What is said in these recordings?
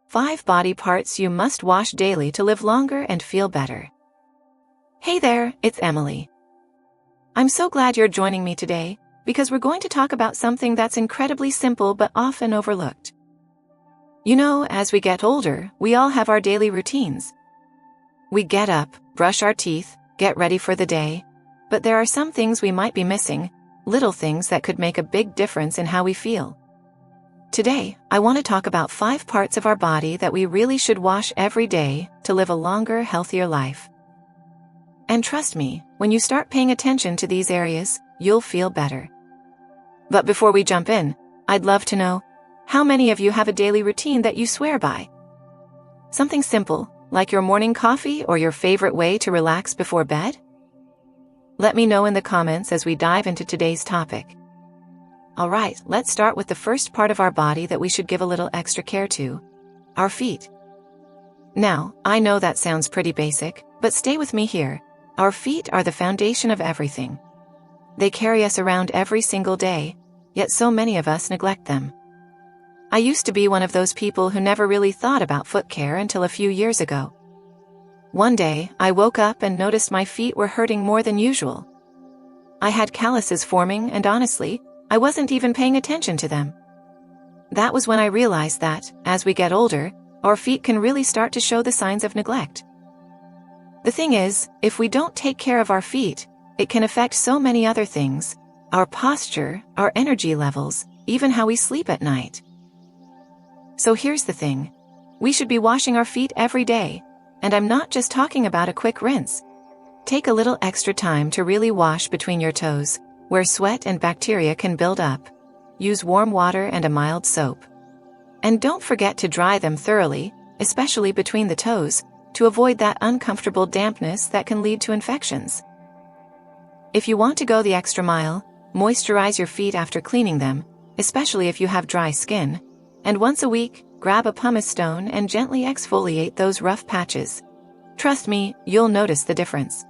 5 body parts you must wash daily to live longer and feel better. Hey there, it's Emily. I'm so glad you're joining me today, because we're going to talk about something that's incredibly simple but often overlooked. You know, as we get older, we all have our daily routines. We get up, brush our teeth, get ready for the day, but there are some things we might be missing, little things that could make a big difference in how we feel. Today, I want to talk about 5 parts of our body that we really should wash every day to live a longer, healthier life. And trust me, when you start paying attention to these areas, you'll feel better. But before we jump in, I'd love to know, how many of you have a daily routine that you swear by? Something simple, like your morning coffee or your favorite way to relax before bed? Let me know in the comments as we dive into today's topic. Alright, let's start with the first part of our body that we should give a little extra care to: our feet. Now, I know that sounds pretty basic, but stay with me here. Our feet are the foundation of everything. They carry us around every single day, yet so many of us neglect them. I used to be one of those people who never really thought about foot care until a few years ago. One day, I woke up and noticed my feet were hurting more than usual. I had calluses forming, and honestly, I wasn't even paying attention to them. That was when I realized that, as we get older, our feet can really start to show the signs of neglect. The thing is, if we don't take care of our feet, it can affect so many other things: our posture, our energy levels, even how we sleep at night. So here's the thing. We should be washing our feet every day, and I'm not just talking about a quick rinse. Take a little extra time to really wash between your toes, where sweat and bacteria can build up. Use warm water and a mild soap. And don't forget to dry them thoroughly, especially between the toes, to avoid that uncomfortable dampness that can lead to infections. If you want to go the extra mile, moisturize your feet after cleaning them, especially if you have dry skin. And once a week, grab a pumice stone and gently exfoliate those rough patches. Trust me, you'll notice the difference.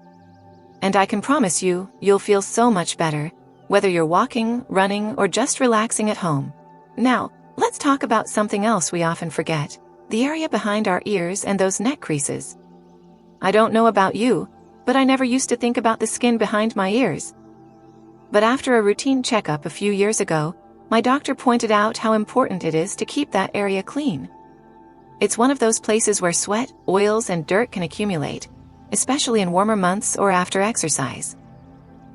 And I can promise you, you'll feel so much better, whether you're walking, running, or just relaxing at home. Now, let's talk about something else we often forget: the area behind our ears and those neck creases. I don't know about you, but I never used to think about the skin behind my ears. But after a routine checkup a few years ago, my doctor pointed out how important it is to keep that area clean. It's one of those places where sweat, oils, and dirt can accumulate, especially in warmer months or after exercise.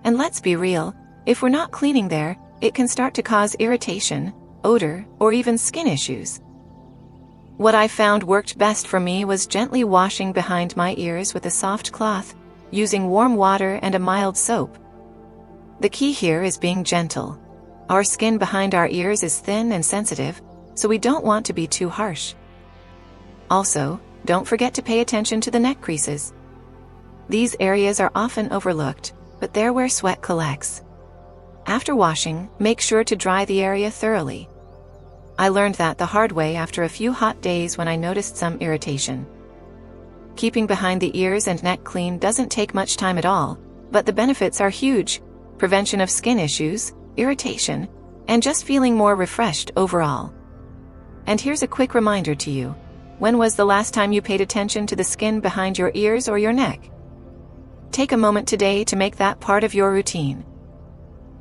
And let's be real, if we're not cleaning there, it can start to cause irritation, odor, or even skin issues. What I found worked best for me was gently washing behind my ears with a soft cloth, using warm water and a mild soap. The key here is being gentle. Our skin behind our ears is thin and sensitive, so we don't want to be too harsh. Also, don't forget to pay attention to the neck creases. These areas are often overlooked, but they're where sweat collects. After washing, make sure to dry the area thoroughly. I learned that the hard way after a few hot days when I noticed some irritation. Keeping behind the ears and neck clean doesn't take much time at all, but the benefits are huge: prevention of skin issues, irritation, and just feeling more refreshed overall. And here's a quick reminder to you. When was the last time you paid attention to the skin behind your ears or your neck? Take a moment today to make that part of your routine.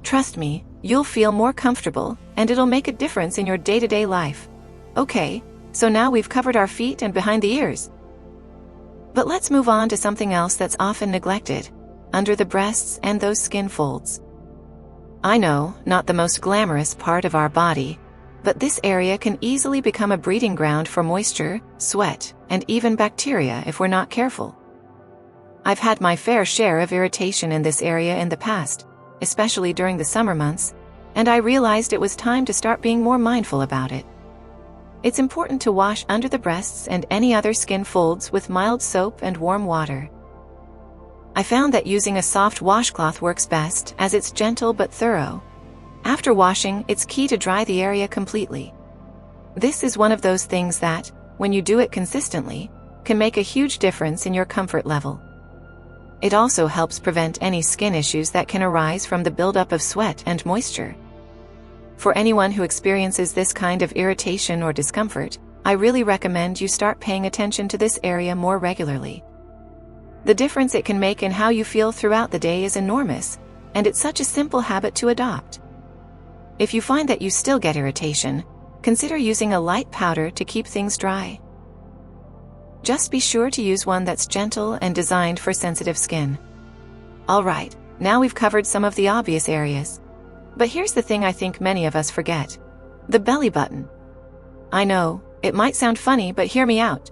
Trust me, you'll feel more comfortable, and it'll make a difference in your day-to-day life. Okay, so now we've covered our feet and behind the ears. But let's move on to something else that's often neglected: under the breasts and those skin folds. I know, not the most glamorous part of our body, but this area can easily become a breeding ground for moisture, sweat, and even bacteria if we're not careful. I've had my fair share of irritation in this area in the past, especially during the summer months, and I realized it was time to start being more mindful about it. It's important to wash under the breasts and any other skin folds with mild soap and warm water. I found that using a soft washcloth works best, as it's gentle but thorough. After washing, it's key to dry the area completely. This is one of those things that, when you do it consistently, can make a huge difference in your comfort level. It also helps prevent any skin issues that can arise from the buildup of sweat and moisture. For anyone who experiences this kind of irritation or discomfort, I really recommend you start paying attention to this area more regularly. The difference it can make in how you feel throughout the day is enormous, and it's such a simple habit to adopt. If you find that you still get irritation, consider using a light powder to keep things dry. Just be sure to use one that's gentle and designed for sensitive skin. Alright, now we've covered some of the obvious areas. But here's the thing I think many of us forget: the belly button. I know, it might sound funny, but hear me out.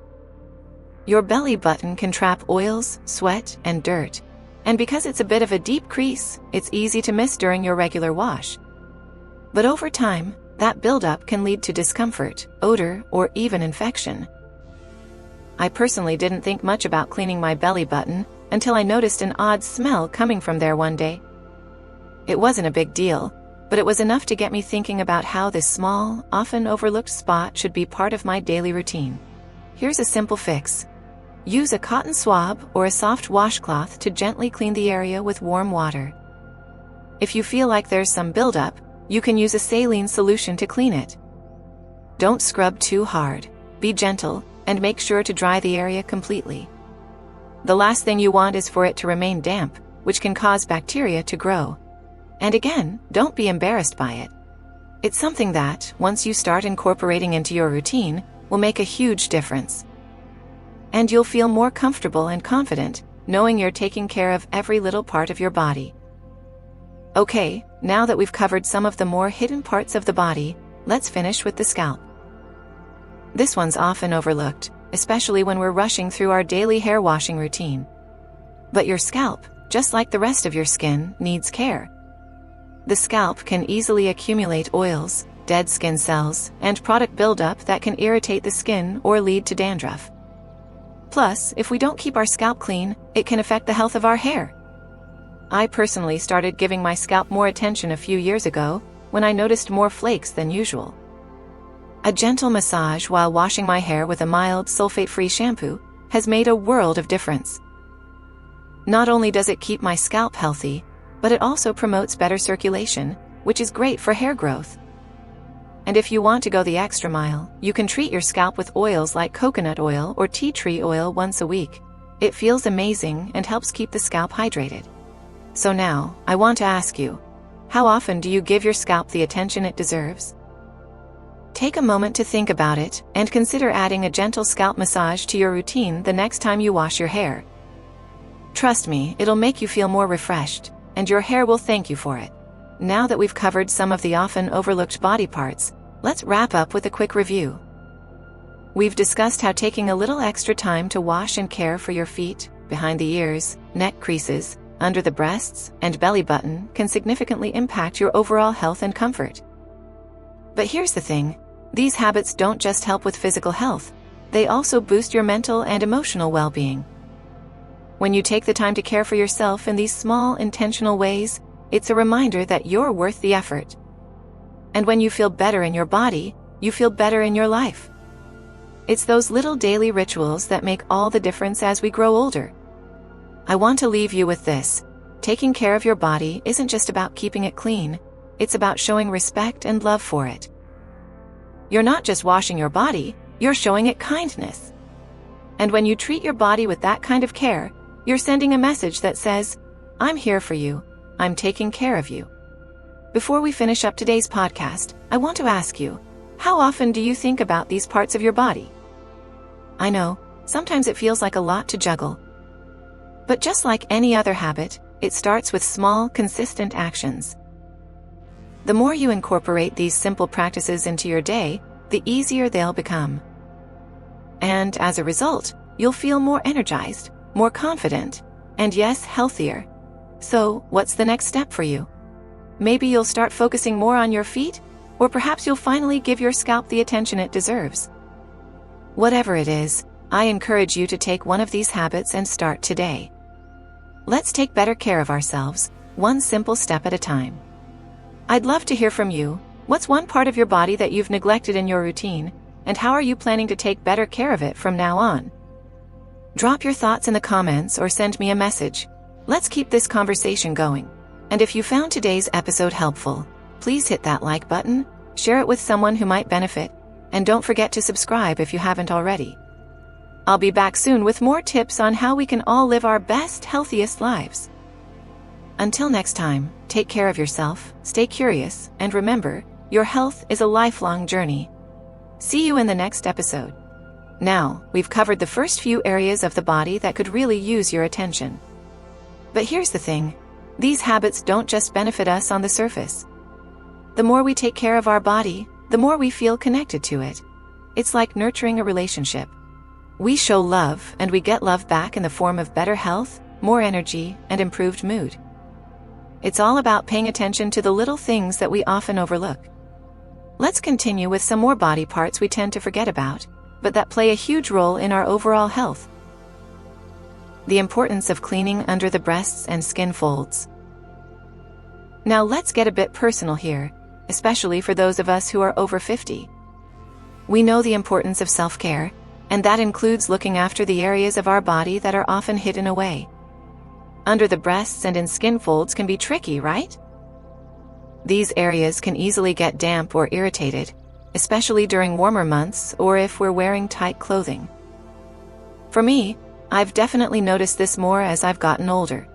Your belly button can trap oils, sweat, and dirt. And because it's a bit of a deep crease, it's easy to miss during your regular wash. But over time, that buildup can lead to discomfort, odor, or even infection. I personally didn't think much about cleaning my belly button until I noticed an odd smell coming from there one day. It wasn't a big deal, but it was enough to get me thinking about how this small, often overlooked spot should be part of my daily routine. Here's a simple fix. Use a cotton swab or a soft washcloth to gently clean the area with warm water. If you feel like there's some buildup, you can use a saline solution to clean it. Don't scrub too hard. Be gentle, and make sure to dry the area completely. The last thing you want is for it to remain damp, which can cause bacteria to grow. And again, don't be embarrassed by it. It's something that, once you start incorporating into your routine, will make a huge difference. And you'll feel more comfortable and confident, knowing you're taking care of every little part of your body. Okay, now that we've covered some of the more hidden parts of the body, let's finish with the scalp. This one's often overlooked, especially when we're rushing through our daily hair washing routine. But your scalp, just like the rest of your skin, needs care. The scalp can easily accumulate oils, dead skin cells, and product buildup that can irritate the skin or lead to dandruff. Plus, if we don't keep our scalp clean, it can affect the health of our hair. I personally started giving my scalp more attention a few years ago when I noticed more flakes than usual. A gentle massage while washing my hair with a mild sulfate-free shampoo has made a world of difference. Not only does it keep my scalp healthy, but it also promotes better circulation, which is great for hair growth. And if you want to go the extra mile, you can treat your scalp with oils like coconut oil or tea tree oil once a week. It feels amazing and helps keep the scalp hydrated. So now, I want to ask you, how often do you give your scalp the attention it deserves? Take a moment to think about it, and consider adding a gentle scalp massage to your routine the next time you wash your hair. Trust me, it'll make you feel more refreshed, and your hair will thank you for it. Now that we've covered some of the often overlooked body parts, let's wrap up with a quick review. We've discussed how taking a little extra time to wash and care for your feet, behind the ears, neck creases, under the breasts, and belly button can significantly impact your overall health and comfort. But here's the thing, these habits don't just help with physical health, they also boost your mental and emotional well-being. When you take the time to care for yourself in these small, intentional ways, it's a reminder that you're worth the effort. And when you feel better in your body, you feel better in your life. It's those little daily rituals that make all the difference as we grow older. I want to leave you with this: taking care of your body isn't just about keeping it clean, it's about showing respect and love for it. You're not just washing your body, you're showing it kindness. And when you treat your body with that kind of care, you're sending a message that says, I'm here for you, I'm taking care of you. Before we finish up today's podcast, I want to ask you, how often do you think about these parts of your body? I know, sometimes it feels like a lot to juggle. But just like any other habit, it starts with small, consistent actions. The more you incorporate these simple practices into your day, the easier they'll become. And as a result, you'll feel more energized, more confident, and yes, healthier. So, what's the next step for you? Maybe you'll start focusing more on your feet, or perhaps you'll finally give your scalp the attention it deserves. Whatever it is, I encourage you to take one of these habits and start today. Let's take better care of ourselves, one simple step at a time. I'd love to hear from you. What's one part of your body that you've neglected in your routine, and how are you planning to take better care of it from now on? Drop your thoughts in the comments or send me a message. Let's keep this conversation going. And if you found today's episode helpful, please hit that like button, share it with someone who might benefit, And don't forget to subscribe if you haven't already. I'll be back soon with more tips on how we can all live our best, healthiest lives. Until next time, take care of yourself, stay curious, and remember, your health is a lifelong journey. See you in the next episode. Now, we've covered the first few areas of the body that could really use your attention. But here's the thing, these habits don't just benefit us on the surface. The more we take care of our body, the more we feel connected to it. It's like nurturing a relationship. We show love, and we get love back in the form of better health, more energy, and improved mood. It's all about paying attention to the little things that we often overlook. Let's continue with some more body parts we tend to forget about, but that play a huge role in our overall health. The importance of cleaning under the breasts and skin folds. Now let's get a bit personal here, especially for those of us who are over 50. We know the importance of self-care, and that includes looking after the areas of our body that are often hidden away. Under the breasts and in skin folds can be tricky, right? These areas can easily get damp or irritated, especially during warmer months or if we're wearing tight clothing. For me, I've definitely noticed this more as I've gotten older.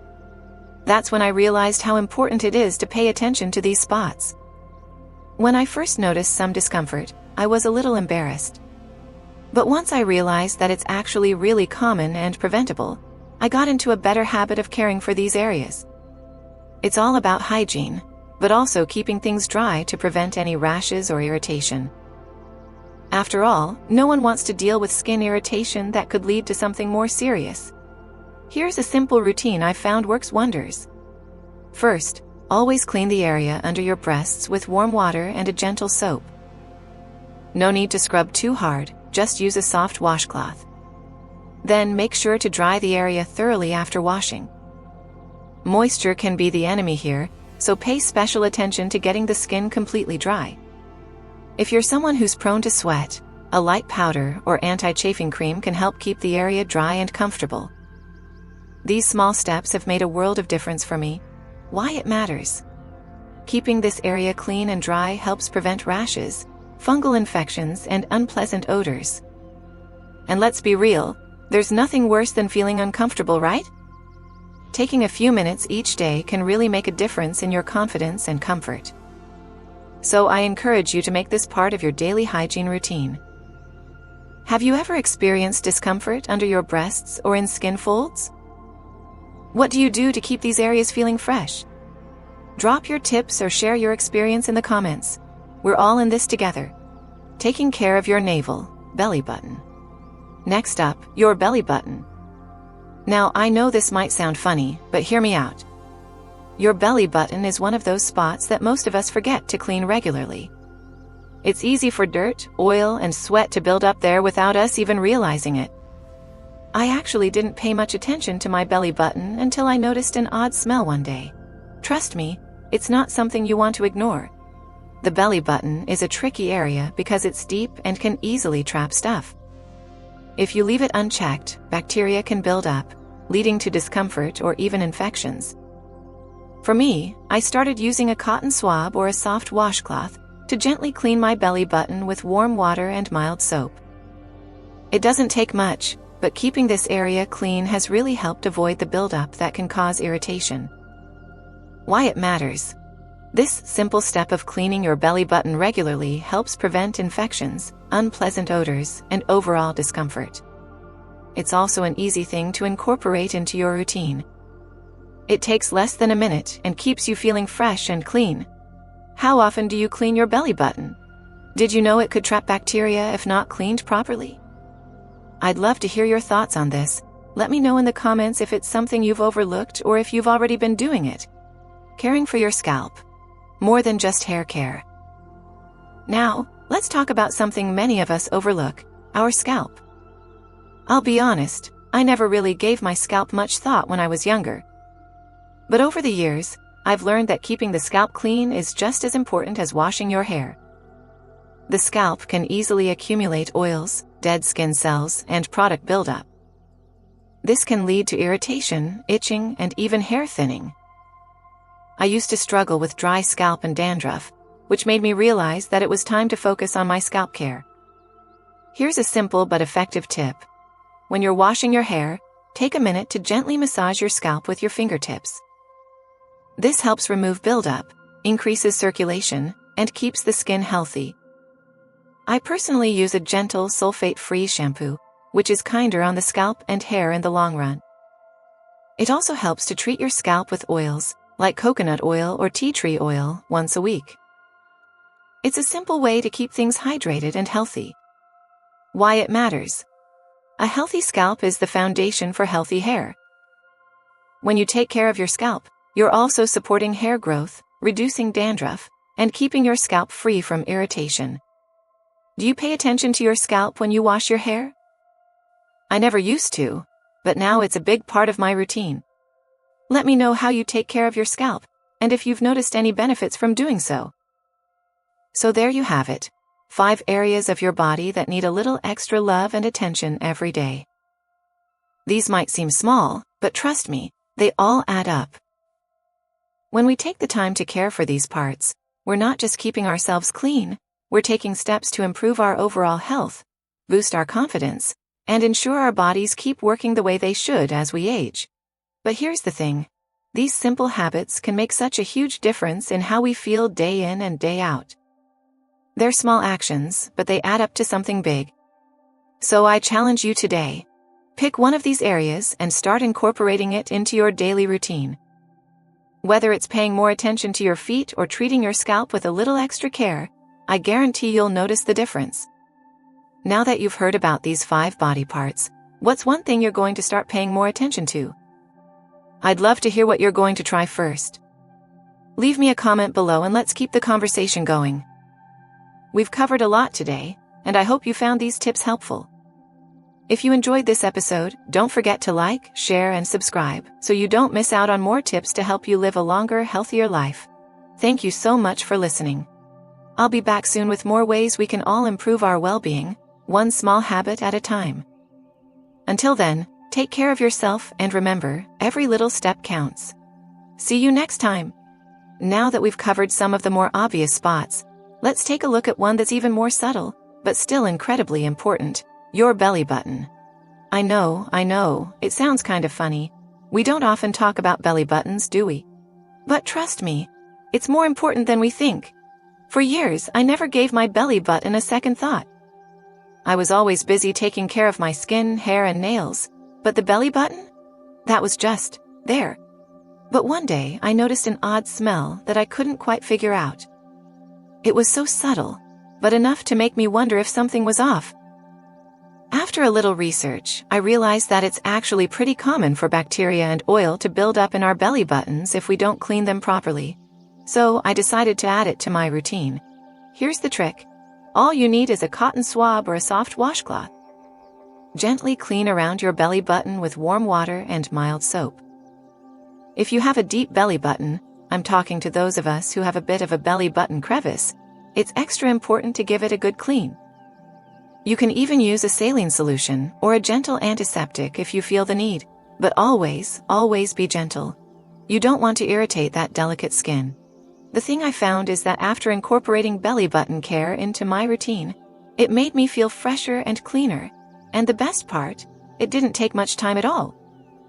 That's when I realized how important it is to pay attention to these spots. When I first noticed some discomfort, I was a little embarrassed. But once I realized that it's actually really common and preventable, I got into a better habit of caring for these areas. It's all about hygiene, but also keeping things dry to prevent any rashes or irritation. After all, no one wants to deal with skin irritation that could lead to something more serious. Here's a simple routine I've found works wonders. First, always clean the area under your breasts with warm water and a gentle soap. No need to scrub too hard, just use a soft washcloth. Then make sure to dry the area thoroughly after washing. Moisture can be the enemy here, so pay special attention to getting the skin completely dry. If you're someone who's prone to sweat, a light powder or anti-chafing cream can help keep the area dry and comfortable. These small steps have made a world of difference for me. Why it matters? Keeping this area clean and dry helps prevent rashes, fungal infections, and unpleasant odors. And let's be real, there's nothing worse than feeling uncomfortable, right? Taking a few minutes each day can really make a difference in your confidence and comfort. So I encourage you to make this part of your daily hygiene routine. Have you ever experienced discomfort under your breasts or in skin folds? What do you do to keep these areas feeling fresh? Drop your tips or share your experience in the comments. We're all in this together. Taking care of your navel, belly button. Next up, your belly button. Now, I know this might sound funny, but hear me out. Your belly button is one of those spots that most of us forget to clean regularly. It's easy for dirt, oil, and sweat to build up there without us even realizing it. I actually didn't pay much attention to my belly button until I noticed an odd smell one day. Trust me, it's not something you want to ignore. The belly button is a tricky area because it's deep and can easily trap stuff. If you leave it unchecked, bacteria can build up, leading to discomfort or even infections. For me, I started using a cotton swab or a soft washcloth to gently clean my belly button with warm water and mild soap. It doesn't take much, but keeping this area clean has really helped avoid the buildup that can cause irritation. Why it matters. This simple step of cleaning your belly button regularly helps prevent infections, unpleasant odors, and overall discomfort. It's also an easy thing to incorporate into your routine. It takes less than a minute and keeps you feeling fresh and clean. How often do you clean your belly button? Did you know it could trap bacteria if not cleaned properly? I'd love to hear your thoughts on this. Let me know in the comments if it's something you've overlooked or if you've already been doing it. Caring for your scalp. More than just hair care. Now, let's talk about something many of us overlook, our scalp. I'll be honest, I never really gave my scalp much thought when I was younger. But over the years, I've learned that keeping the scalp clean is just as important as washing your hair. The scalp can easily accumulate oils, dead skin cells, and product buildup. This can lead to irritation, itching, and even hair thinning. I used to struggle with dry scalp and dandruff, which made me realize that it was time to focus on my scalp care. Here's a simple but effective tip. When you're washing your hair, take a minute to gently massage your scalp with your fingertips. This helps remove buildup, increases circulation, and keeps the skin healthy. I personally use a gentle sulfate-free shampoo, which is kinder on the scalp and hair in the long run. It also helps to treat your scalp with oils, like coconut oil or tea tree oil, once a week. It's a simple way to keep things hydrated and healthy. Why it matters. A healthy scalp is the foundation for healthy hair. When you take care of your scalp, you're also supporting hair growth, reducing dandruff, and keeping your scalp free from irritation. Do you pay attention to your scalp when you wash your hair? I never used to, but now it's a big part of my routine. Let me know how you take care of your scalp, and if you've noticed any benefits from doing so. So there you have it. 5 areas of your body that need a little extra love and attention every day. These might seem small, but trust me, they all add up. When we take the time to care for these parts, we're not just keeping ourselves clean, we're taking steps to improve our overall health, boost our confidence, and ensure our bodies keep working the way they should as we age. But here's the thing. These simple habits can make such a huge difference in how we feel day in and day out. They're small actions, but they add up to something big. So I challenge you today. Pick one of these areas and start incorporating it into your daily routine. Whether it's paying more attention to your feet or treating your scalp with a little extra care, I guarantee you'll notice the difference. Now that you've heard about these 5 body parts, what's one thing you're going to start paying more attention to? I'd love to hear what you're going to try first. Leave me a comment below and let's keep the conversation going. We've covered a lot today, and I hope you found these tips helpful. If you enjoyed this episode, don't forget to like, share, and subscribe so you don't miss out on more tips to help you live a longer, healthier life. Thank you so much for listening. I'll be back soon with more ways we can all improve our well-being, one small habit at a time. Until then, take care of yourself and remember, every little step counts. See you next time. Now that we've covered some of the more obvious spots, let's take a look at one that's even more subtle, but still incredibly important, your belly button. I know, it sounds kind of funny. We don't often talk about belly buttons, do we? But trust me, it's more important than we think. For years, I never gave my belly button a second thought. I was always busy taking care of my skin, hair, and nails, but the belly button? That was just there. But one day, I noticed an odd smell that I couldn't quite figure out. It was so subtle, but enough to make me wonder if something was off. After a little research, I realized that it's actually pretty common for bacteria and oil to build up in our belly buttons if we don't clean them properly. So I decided to add it to my routine. Here's the trick. All you need is a cotton swab or a soft washcloth. Gently clean around your belly button with warm water and mild soap. If you have a deep belly button, I'm talking to those of us who have a bit of a belly button crevice, it's extra important to give it a good clean. You can even use a saline solution or a gentle antiseptic if you feel the need, but always be gentle. You don't want to irritate that delicate skin. The thing I found is that after incorporating belly button care into my routine, it made me feel fresher and cleaner. And the best part, it didn't take much time at all.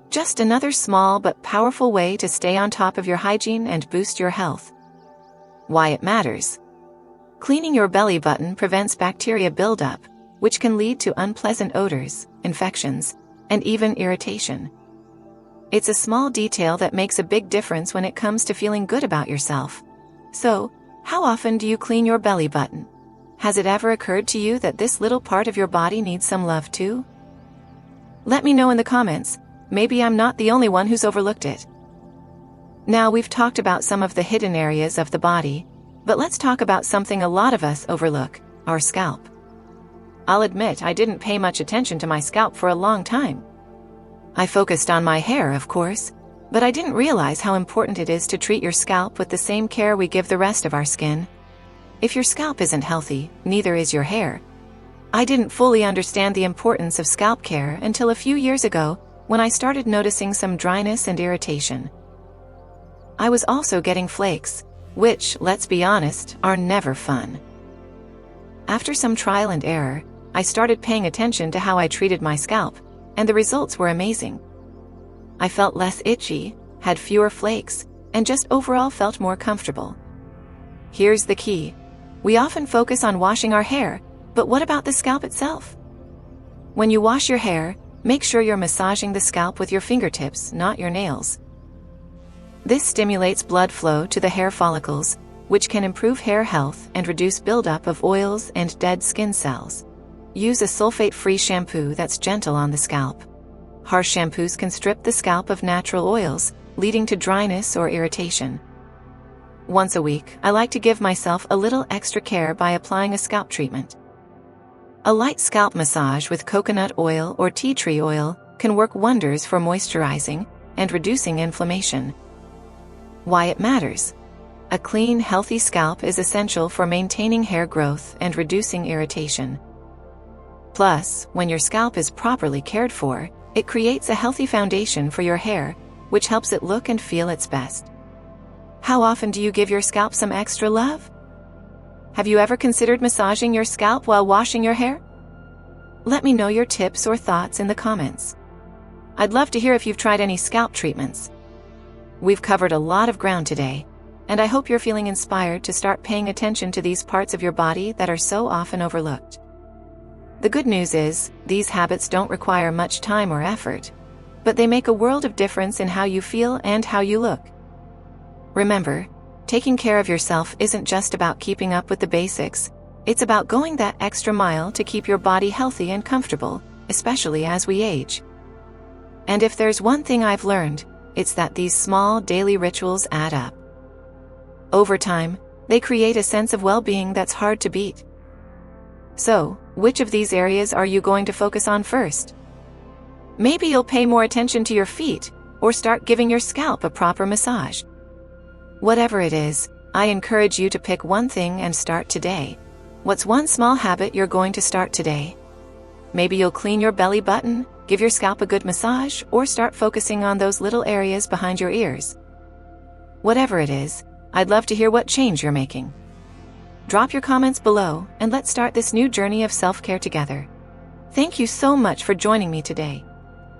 Just another small but powerful way to stay on top of your hygiene and boost your health. Why it matters. Cleaning your belly button prevents bacteria buildup, which can lead to unpleasant odors, infections, and even irritation. It's a small detail that makes a big difference when it comes to feeling good about yourself. So, how often do you clean your belly button? Has it ever occurred to you that this little part of your body needs some love too? Let me know in the comments. Maybe I'm not the only one who's overlooked it. Now we've talked about some of the hidden areas of the body, but let's talk about something a lot of us overlook, our scalp. I'll admit I didn't pay much attention to my scalp for a long time. I focused on my hair, of course, but I didn't realize how important it is to treat your scalp with the same care we give the rest of our skin. If your scalp isn't healthy, neither is your hair. I didn't fully understand the importance of scalp care until a few years ago when I started noticing some dryness and irritation. I was also getting flakes, which, let's be honest, are never fun. After some trial and error, I started paying attention to how I treated my scalp, and the results were amazing. I felt less itchy, had fewer flakes, and just overall felt more comfortable. Here's the key. We often focus on washing our hair, but what about the scalp itself? When you wash your hair, make sure you're massaging the scalp with your fingertips, not your nails. This stimulates blood flow to the hair follicles, which can improve hair health and reduce buildup of oils and dead skin cells. Use a sulfate-free shampoo that's gentle on the scalp. Harsh shampoos can strip the scalp of natural oils, leading to dryness or irritation. Once a week, I like to give myself a little extra care by applying a scalp treatment. A light scalp massage with coconut oil or tea tree oil can work wonders for moisturizing and reducing inflammation. Why it matters. A clean, healthy scalp is essential for maintaining hair growth and reducing irritation. Plus, when your scalp is properly cared for, it creates a healthy foundation for your hair, which helps it look and feel its best. How often do you give your scalp some extra love? Have you ever considered massaging your scalp while washing your hair? Let me know your tips or thoughts in the comments. I'd love to hear if you've tried any scalp treatments. We've covered a lot of ground today, and I hope you're feeling inspired to start paying attention to these parts of your body that are so often overlooked. The good news is, these habits don't require much time or effort, but they make a world of difference in how you feel and how you look. Remember, taking care of yourself isn't just about keeping up with the basics, it's about going that extra mile to keep your body healthy and comfortable, especially as we age. And if there's one thing I've learned, it's that these small daily rituals add up. Over time, they create a sense of well-being that's hard to beat. So, which of these areas are you going to focus on first? Maybe you'll pay more attention to your feet, or start giving your scalp a proper massage. Whatever it is, I encourage you to pick one thing and start today. What's one small habit you're going to start today? Maybe you'll clean your belly button, give your scalp a good massage, or start focusing on those little areas behind your ears. Whatever it is, I'd love to hear what change you're making. Drop your comments below, and let's start this new journey of self-care together. Thank you so much for joining me today.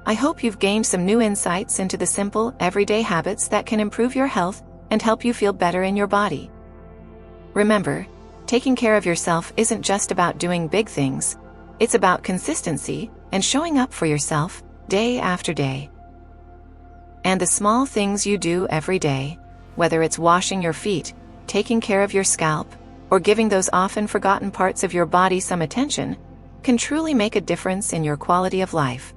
I hope you've gained some new insights into the simple, everyday habits that can improve your health and help you feel better in your body. Remember, taking care of yourself isn't just about doing big things, it's about consistency and showing up for yourself day after day. And the small things you do every day, whether it's washing your feet, taking care of your scalp, or giving those often forgotten parts of your body some attention, can truly make a difference in your quality of life.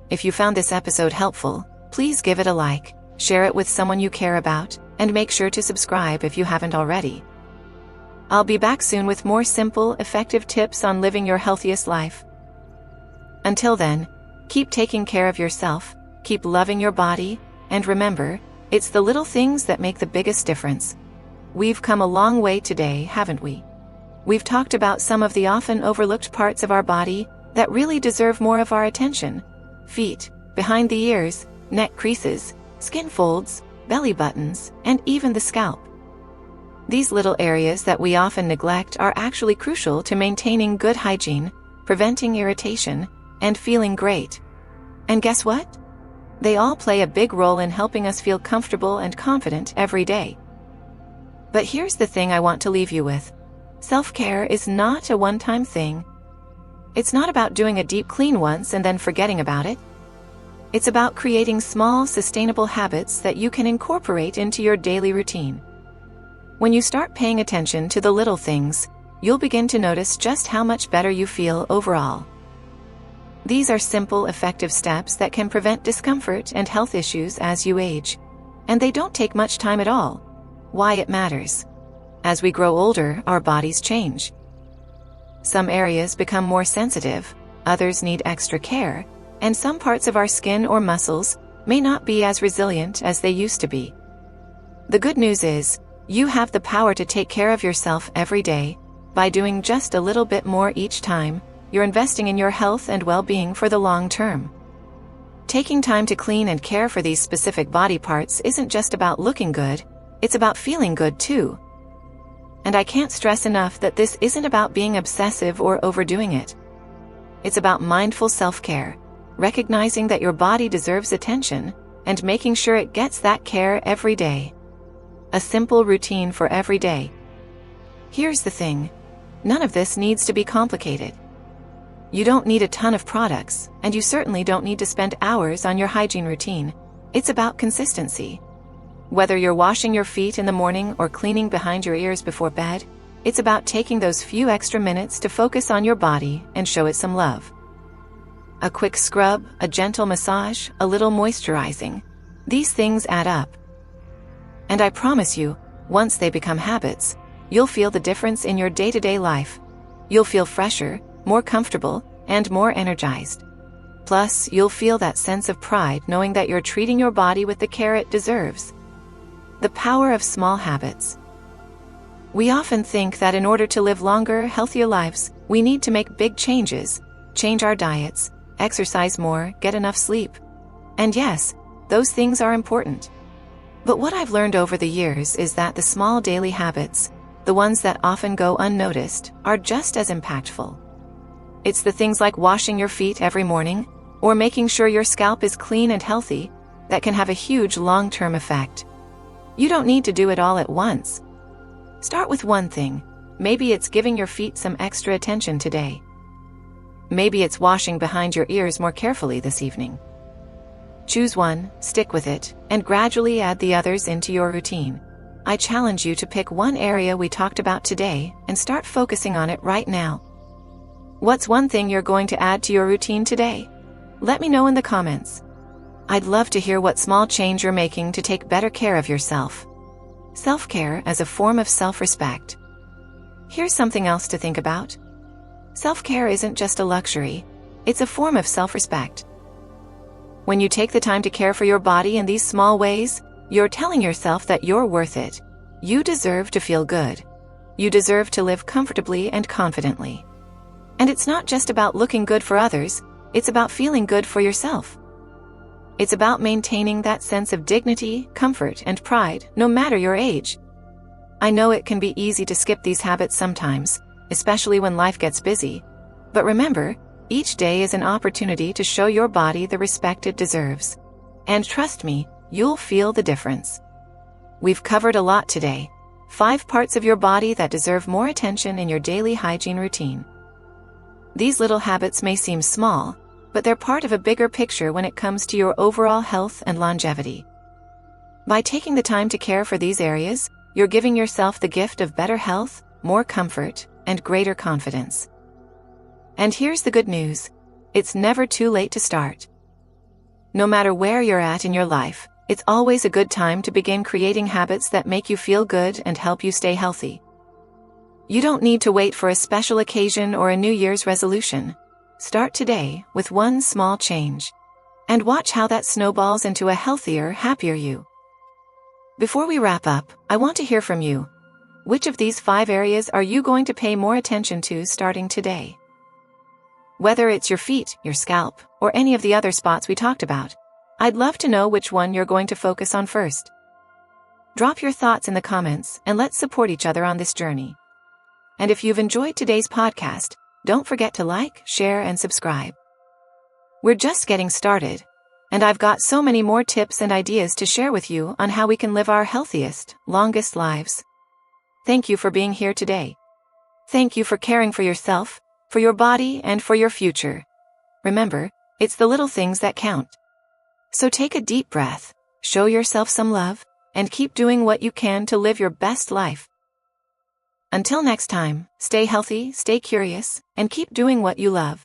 If you found this episode helpful, please give it a like, share it with someone you care about, and make sure to subscribe if you haven't already. I'll be back soon with more simple, effective tips on living your healthiest life. Until then, keep taking care of yourself, keep loving your body, and remember, it's the little things that make the biggest difference. We've come a long way today, haven't we? We've talked about some of the often overlooked parts of our body that really deserve more of our attention. Feet, behind the ears, neck creases, skin folds, belly buttons, and even the scalp. These little areas that we often neglect are actually crucial to maintaining good hygiene, preventing irritation, and feeling great. And guess what? They all play a big role in helping us feel comfortable and confident every day. But here's the thing I want to leave you with. Self-care is not a one-time thing. It's not about doing a deep clean once and then forgetting about it. It's about creating small, sustainable habits that you can incorporate into your daily routine. When you start paying attention to the little things, you'll begin to notice just how much better you feel overall. These are simple, effective steps that can prevent discomfort and health issues as you age. And they don't take much time at all. Why it matters. As we grow older, our bodies change. Some areas become more sensitive, others need extra care, and some parts of our skin or muscles may not be as resilient as they used to be. The good news is, you have the power to take care of yourself every day. By doing just a little bit more each time, you're investing in your health and well-being for the long term. Taking time to clean and care for these specific body parts isn't just about looking good, it's about feeling good too. And I can't stress enough that this isn't about being obsessive or overdoing it. It's about mindful self-care, recognizing that your body deserves attention and making sure it gets that care every day. A simple routine for every day. Here's the thing. None of this needs to be complicated. You don't need a ton of products, and you certainly don't need to spend hours on your hygiene routine. It's about consistency. Whether you're washing your feet in the morning or cleaning behind your ears before bed, it's about taking those few extra minutes to focus on your body and show it some love. A quick scrub, a gentle massage, a little moisturizing. These things add up. And I promise you, once they become habits, you'll feel the difference in your day-to-day life. You'll feel fresher, more comfortable, and more energized. Plus, you'll feel that sense of pride knowing that you're treating your body with the care it deserves. The power of small habits. We often think that in order to live longer, healthier lives, we need to make big changes, change our diets, exercise more, get enough sleep. And yes, those things are important. But what I've learned over the years is that the small daily habits, the ones that often go unnoticed, are just as impactful. It's the things like washing your feet every morning, or making sure your scalp is clean and healthy, that can have a huge long-term effect. You don't need to do it all at once. Start with one thing. Maybe it's giving your feet some extra attention today. Maybe it's washing behind your ears more carefully this evening. Choose one, stick with it, and gradually add the others into your routine. I challenge you to pick one area we talked about today and start focusing on it right now. What's one thing you're going to add to your routine today? Let me know in the comments. I'd love to hear what small change you're making to take better care of yourself. Self-care as a form of self-respect. Here's something else to think about. Self-care isn't just a luxury, it's a form of self-respect. When you take the time to care for your body in these small ways, you're telling yourself that you're worth it. You deserve to feel good. You deserve to live comfortably and confidently. And it's not just about looking good for others, it's about feeling good for yourself. It's about maintaining that sense of dignity, comfort, and pride, no matter your age. I know it can be easy to skip these habits sometimes, especially when life gets busy. But remember, each day is an opportunity to show your body the respect it deserves. And trust me, you'll feel the difference. We've covered a lot today. 5 parts of your body that deserve more attention in your daily hygiene routine. These little habits may seem small, but they're part of a bigger picture when it comes to your overall health and longevity. By taking the time to care for these areas, you're giving yourself the gift of better health, more comfort, and greater confidence. And here's the good news. It's never too late to start. No matter where you're at in your life, it's always a good time to begin creating habits that make you feel good and help you stay healthy. You don't need to wait for a special occasion or a New Year's resolution. Start today with one small change. And watch how that snowballs into a healthier, happier you. Before we wrap up, I want to hear from you. Which of these 5 areas are you going to pay more attention to starting today? Whether it's your feet, your scalp, or any of the other spots we talked about, I'd love to know which one you're going to focus on first. Drop your thoughts in the comments and let's support each other on this journey. And if you've enjoyed today's podcast, don't forget to like, share, and subscribe. We're just getting started, and I've got so many more tips and ideas to share with you on how we can live our healthiest, longest lives. Thank you for being here today. Thank you for caring for yourself, for your body, and for your future. Remember, it's the little things that count. So take a deep breath, show yourself some love, and keep doing what you can to live your best life. Until next time, stay healthy, stay curious, and keep doing what you love.